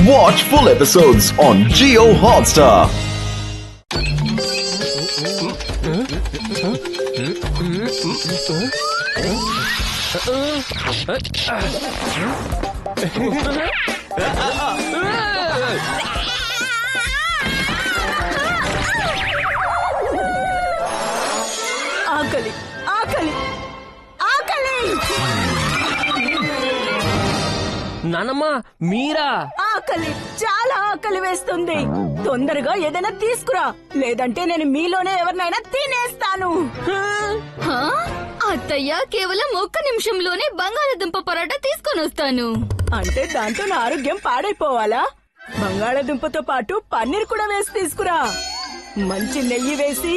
Watch full episodes on Jio Hotstar. ఆకలి ఆకలి ఆకలి నానమ్మ మీరా? ఆకలి చాలా ఆకలి వేస్తుంది. తొందరగా ఏదైనా తీసుకురా, లేదంటే నేను మీలోనే ఎవరినైనా తినేస్తాను. అత్తయ్య కేవలం 1 నిమిషంలోనే బంగాళదుంప పరోటా తీసుకొని వస్తాను. అంటే దాంతో నా ఆరోగ్యం పాడైపోవాలా? బంగాళదుంపతో పాటు పన్నీర్ కూడా వేసి తీసుకురా. మంచి నెయ్యి వేసి,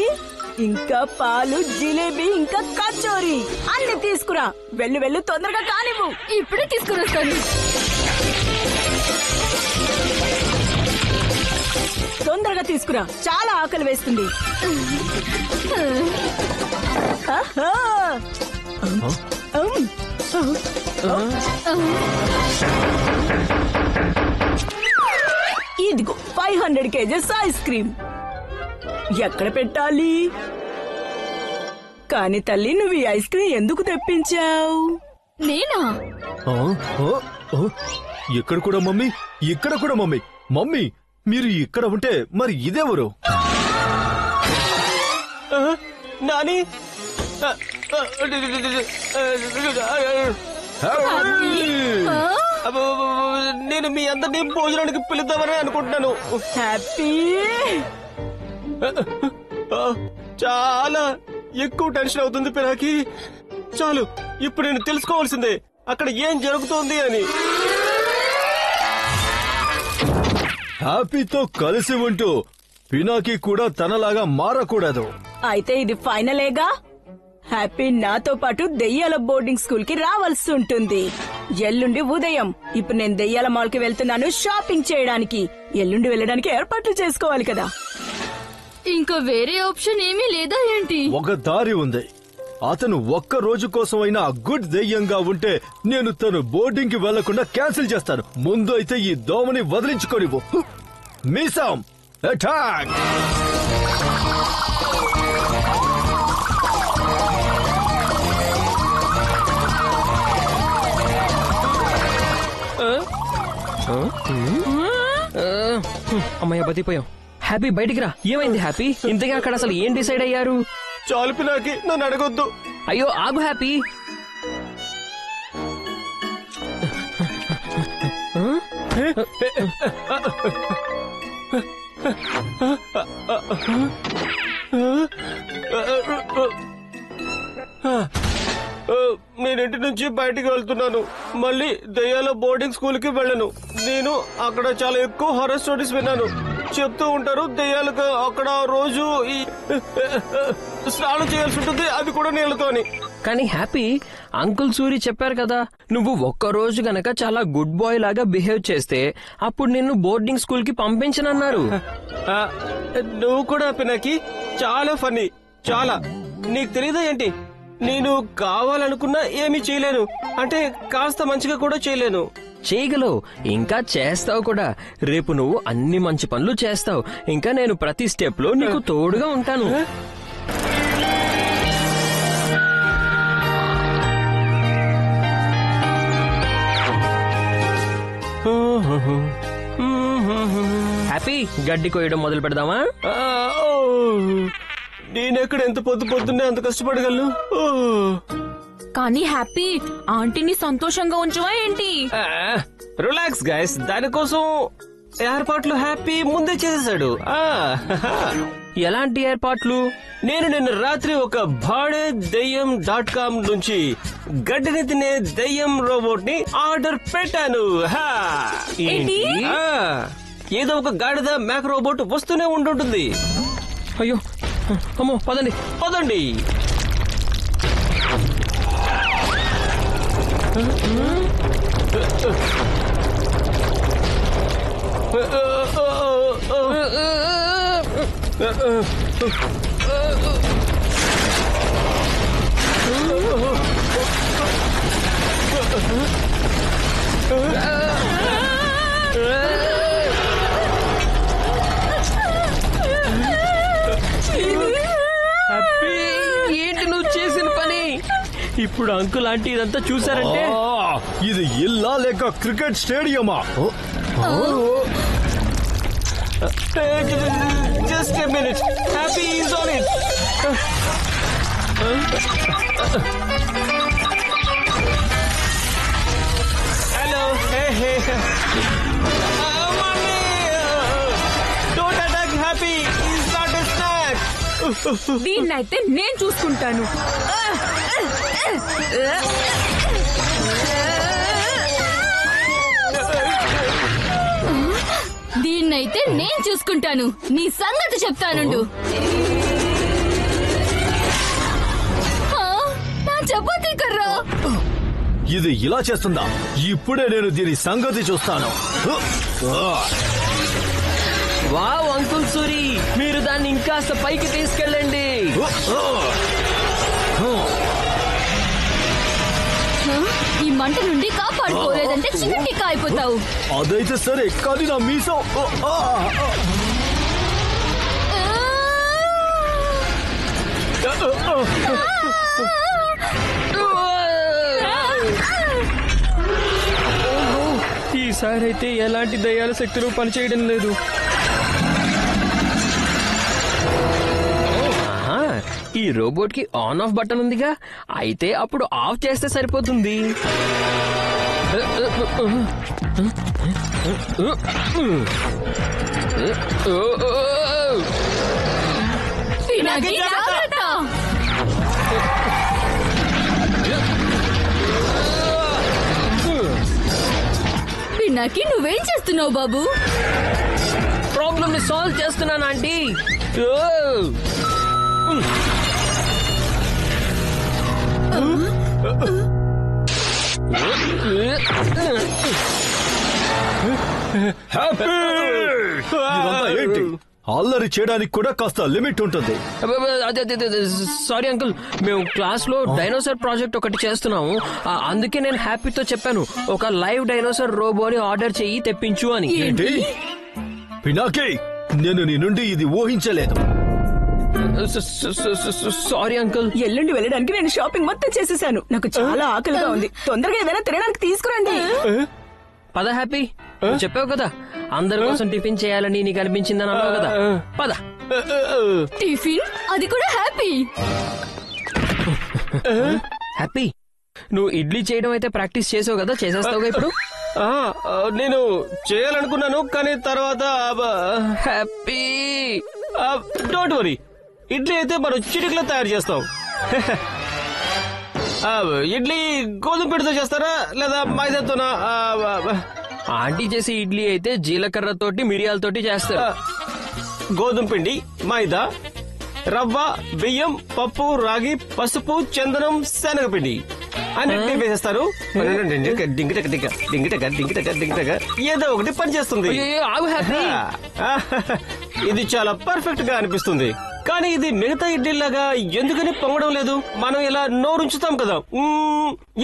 ఇంకా పాలు, జిలేబీ, ఇంకా కచోరీ అన్ని తీసుకురా. వెళ్ళు వెళ్ళు, తొందరగా కానివ్వు. ఇప్పుడే తీసుకుని వస్తాను. తొందరగా తీసుకురా, చాలా ఆకలి వేస్తుంది. ఆహా! ఇదిగో 500 kgs ఐస్ క్రీమ్. ఎక్కడ పెట్టాలి? కాని తల్లి, నువ్వు ఈ ఐస్ క్రీమ్ ఎందుకు తెప్పించావు? నేనా? ఇక్కడ కూడా మమ్మీ, ఇక్కడ కూడా మమ్మీ. మమ్మీ, మీరు ఇక్కడ ఉంటే మరి ఇదెవరు? నాని, నేను మీ అందరినీ భోజనానికి పిలుద్దామని అనుకుంటున్నాను. హ్యాపీ! చాలా ఎక్కువ టెన్షన్ అవుతుంది పిరాకి. చాలు, ఇప్పుడు నేను తెలుసుకోవాల్సిందే అక్కడ ఏం జరుగుతోంది అని. హ్యాపీతో కలిసి ఉంటూ పినాకి కూడా తనలాగా మారకూడదు. అయితే ఇది ఫైనలేగా. హ్యాపీ నాతో పాటు దెయ్యాల బోర్డింగ్ స్కూల్ కి రావాల్సి ఉంటుంది. ఎల్లుండి ఉదయం. ఇప్పుడు నేను దెయ్యాల మాల్ కి వెళ్తున్నాను షాపింగ్ చేయడానికి. ఎల్లుండి వెళ్ళడానికి ఏర్పాట్లు చేసుకోవాలి కదా. ఇంకా వేరే ఆప్షన్ ఏమీ లేదా ఏంటి? ఒక దారి ఉంది. అతను ఒక్క రోజు కోసం అయినా గుడ్ దెయ్యంగా ఉంటే నేను తను బోర్డింగ్ కి వెళ్లకుండా క్యాన్సిల్ చేస్తాను. ముందు అయితే ఈ దోమని వదిలించుకోనివ్వు. మీసాం అటాక్! అమ్మయ్య, బతిపోయాం. హ్యాపీ బయటికి రా. ఏమైంది హ్యాపీ? ఇంతగా అక్కడ అసలు ఏం డిసైడ్ అయ్యారు? చాలు పినాకి, నన్ను అడగొద్దు. అయ్యో ఆగు హ్యాపీ. నేను ఇంటి నుంచి బయటికి వెళ్తున్నాను. మళ్ళీ దయ్యాల బోర్డింగ్ స్కూల్ కి వెళ్ళను. నేను అక్కడ చాలా ఎక్కువ హారర్ స్టోరీస్ విన్నాను. చెప్తూ ఉంటారు దయ్యాలకు అక్కడ రోజు ఈ స్నానం చేయాల్సి ఉంటుంది, అది కూడా నీళ్లతోని. కానీ హ్యాపీ, అంకుల్ సూరి చెప్పారు కదా, నువ్వు ఒక్క రోజు గనక చాలా గుడ్ బాయ్ లాగా బిహేవ్ చేస్తే అప్పుడు నిన్ను బోర్డింగ్ స్కూల్ కి పంపించనన్నారు. నువ్వు కూడా పినాకి చాలా ఫన్నీ. చాలా. నీకు తెలీదా ఏంటి? నేను కావాలనుకున్నా ఏమీ చేయలేను. అంటే కాస్త మంచిగా కూడా చేయలేను. చేయగలవు, ఇంకా చేస్తావు కూడా. రేపు నువ్వు అన్ని మంచి పనులు చేస్తావు. ఇంకా నేను ప్రతి స్టెప్ లో నీకు తోడుగా ఉంటాను. హ్యాపీ, గడ్డి కోయడం మొదలు పెడదామా? నేనెక్కడ ఎంత పొద్దున్నే అంత కష్టపడగలను? కానీ హ్యాపీ, ఆంటీని సంతోషంగా ఉంచవా ఏంటి? రిలాక్స్ గైస్, దానికోసం ఏర్పాట్లు హ్యాపీ ముందే చేసేసాడు. ఎలాంటి ఏర్పాట్లు? నేను నిన్న రాత్రి ఒక భాడే దెయ్యం.com నుంచి గడ్డిని తినే దెయ్యం రోబోట్ ని ఆర్డర్ పెట్టాను. ఏంటి? ఏదో ఒక గాడిద మేక రోబోట్ వస్తూనే ఉంటుంటుంది. అయ్యో అమ్మో, పదండి పదండి. ఇప్పుడు అంకుల్ ఆంటీ ఇదంతా చూసారంటే ఇది ఇల్లా లేక క్రికెట్ స్టేడియమా? Just a minute, Happy is on it. Hello, hey mummy, don't attack Happy, is not a snack. దీన్నైతే నేను చూసుకుంటాను. దీన్నైతే నేను చూసుకుంటాను. నీ సంగతి చెప్తానుండు. నా చపాతీ కర్రా ఇది ఇలా చేస్తుందా? ఇప్పుడే నేను దీని సంగతి చూస్తాను. వావ్ అంకుల్ సూరి, మీరు దాన్ని ఇంకాస్త పైకి తీసుకెళ్ళండి. ఈ మంట నుండి కాపాడుకోలేదంటే చికెన్ అయిపోతావు. అదైతే సరే, కానీ నా మీసం ఈసారి అయితే ఎలాంటి దయ్యాల శక్తులు పనిచేయడం లేదు. ఈ రోబోట్ కి ఆన్ ఆఫ్ బటన్ ఉందిగా, అయితే అప్పుడు ఆఫ్ చేస్తే సరిపోతుంది. పినాకి నువ్వేం చేస్తున్నావు బాబు? ప్రాబ్లమ్ ని సాల్వ్ చేస్తున్నాను ఆంటీ. ఇదంతా ఏంటి? అల్లరి చేయడానికి కూడా కాస్త లిమిట్ ఉంటుంది. సారీ అంకుల్, మేము క్లాస్ లో డైనోసార్ ప్రాజెక్ట్ ఒకటి చేస్తున్నాము. అందుకే నేను హ్యాపీతో చెప్పాను, ఒక లైవ్ డైనోసార్ రోబోని ఆర్డర్ చెయ్యి, తెప్పించు అని. ఏంటి పినాకి? నేను నీ నుండి ఇది ఊహించలేదు. Sorry uncle. ఎల్లుండి వెళ్ళడానికి నేను షాపింగ్ మొత్తం చేసేసాను. నాకు చాలా ఆకలిగా ఉంది. తొందరగా ఏదైనా తినడానికి తీసుకురండి. పద హ్యాపీ, చెప్పావు కదా అందరి కోసం టిఫిన్ చేయాలని నీకు అనిపించిందని అన్నావు కదా, పద. టిఫిన్, అది కూడా హ్యాపీ. హ్యాపీ, నువ్వు ఇడ్లీ చేయడం అయితే ప్రాక్టీస్ చేసావు కదా, చేసేస్తావుగా ఇప్పుడు? నేను చేయాలనుకున్నాను, కానీ తర్వాత హ్యాపీ డోంట్ వరీ, ఇడ్లీ అయితే మనం చిటికలో తయారు చేస్తాం. ఇడ్లీ గోధుమ పిండితో చేస్తారా లేదా మైదాతోనా? ఆంటీ చేసే ఇడ్లీ అయితే జీలకర్రతోటి మిరియాలతోటి చేస్తారు. గోధుమ పిండి, మైదా, రవ్వ, బియ్యం, పప్పు, రాగి, పసుపు, చందనం, శనగపిండి అన్నింటినీ వేసేస్తారు. ఏదో ఒకటి పని చేస్తుంది. ఇది చాలా పర్ఫెక్ట్ గా అనిపిస్తుంది, కానీ ఇది మిగతా ఇడ్లీలాగా ఎందుకని పొంగడం లేదు? మనం ఇలా నోరుంచుతాం కదా,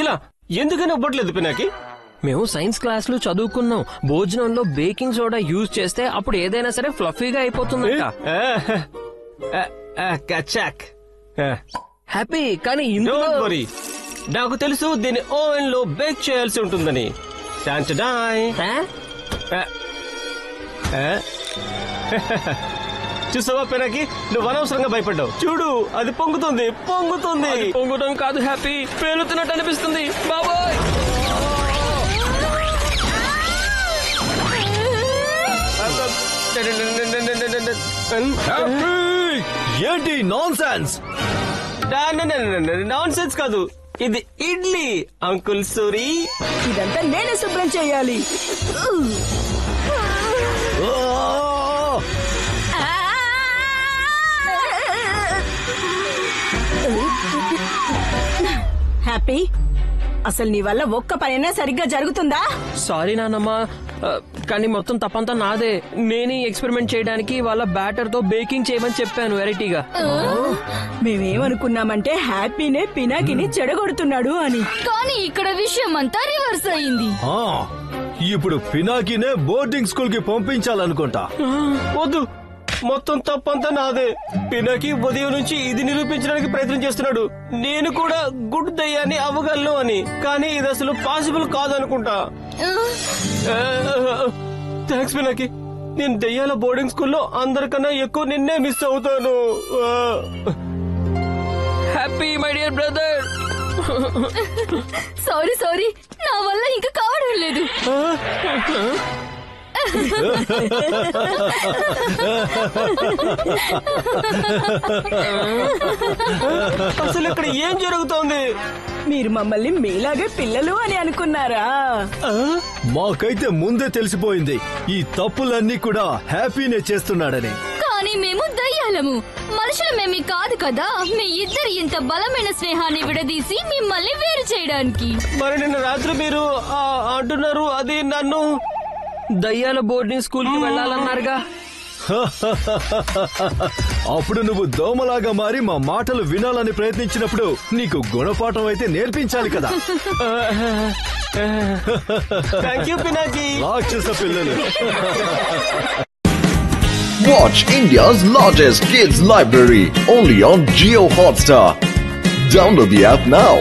ఇలా ఎందుకని ఇవ్వట్లేదు పినాకి? మేము సైన్స్ క్లాస్ లో చదువుకున్నాం, భోజనంలో బేకింగ్ సోడా యూజ్ చేస్తే అప్పుడు ఏదైనా సరే ఫ్లఫీగా అయిపోతుంది. హ్యాపీ, కానీ నాకు తెలుసు దీన్ని ఓవెన్ లో బేక్ చేయాల్సి ఉంటుందని. చూసావా పినాకి, నువ్వు అనవసరంగా భయపడ్డావు. చూడు, అది పొంగుతుంది. పొంగడం కాదు హ్యాపీ, పేలుతున్నట్టు అనిపిస్తుంది. బాబోయ్, ఏంటి నాన్ సెన్స్? నాన్ సెన్స్ కాదు, ఇది ఇడ్లీ అంకుల్ సూరి. ఇదంతా నేనే శుభ్రం చేయాలి. హ్యాపీ, అసలు నీ వల్ల ఒక్క పనైనా సరిగ్గా జరుగుతుందా? సారీ నాన్నమ్మ, కానీ మొత్తం తప్పంతా నాదే. నేనే ఎక్స్పెరిమెంట్ చేయడానికి వాళ్ళ బ్యాటర్ తో బేకింగ్ చేయమని చెప్పాను వెరైటీగా. మేమేమనుకున్నామంటే హ్యాపీనే పినాకిని చెడగొడుతున్నాడు అని, కానీ ఇక్కడ విషయం అంతా రివర్స్ అయింది. ఇప్పుడు పినాకినే బోర్డింగ్ స్కూల్ కి పంపించాలనుకుంటా. వద్దు, మొత్తం తప్పంతా నాదే. పినాకి ఉదయం నుంచి ఇది నిరూపించడానికి ప్రయత్నం చేస్తున్నాడు, నేను కూడా గుడ్ దయ్యాన్ని అవ్వగలను అని. కానీ ఇది అసలు పాసిబుల్ కాదనుకుంటా. థ్యాంక్స్ పినాకి. నేను దయ్యాల బోర్డింగ్ స్కూల్లో అందరికన్నా ఎక్కువ నిన్నే మిస్ అవుతాను. Happy my dear brother. Sorry నా వల్ల ఇంకా కావడం లేదు. అసలు ఇక్కడ ఏం జరుగుతోంది? మీరు మమ్మల్ని మీలాగే పిల్లలు అని అనుకున్నారా? మాకైతే ముందే తెలిసిపోయింది ఈ తప్పులన్నీ కూడా హ్యాపీనే చేస్తున్నాడని. కానీ మేము దయ్యాలము, మనుషులమేమి కాదు కదా. మీ ఇద్దరు ఇంత బలమైన స్నేహాన్ని విడదీసి మిమ్మల్ని వేరు చేయడానికి. మరి నిన్న రాత్రి మీరు అంటున్నారు అది నన్ను దయ్యాల బోర్డింగ్ స్కూల్ కి వెళ్ళాలన్నారుగా. అప్పుడు నువ్వు దోమలాగా మారి మా మాటలు వినాలని ప్రయత్నించినప్పుడు నీకు గుణపాఠం అయితే నేర్పించాలి కదా. Thank you Pinaki. రాక్షస పిల్లలు. Watch India's largest kids library only on Jio Hotstar. Download the app now.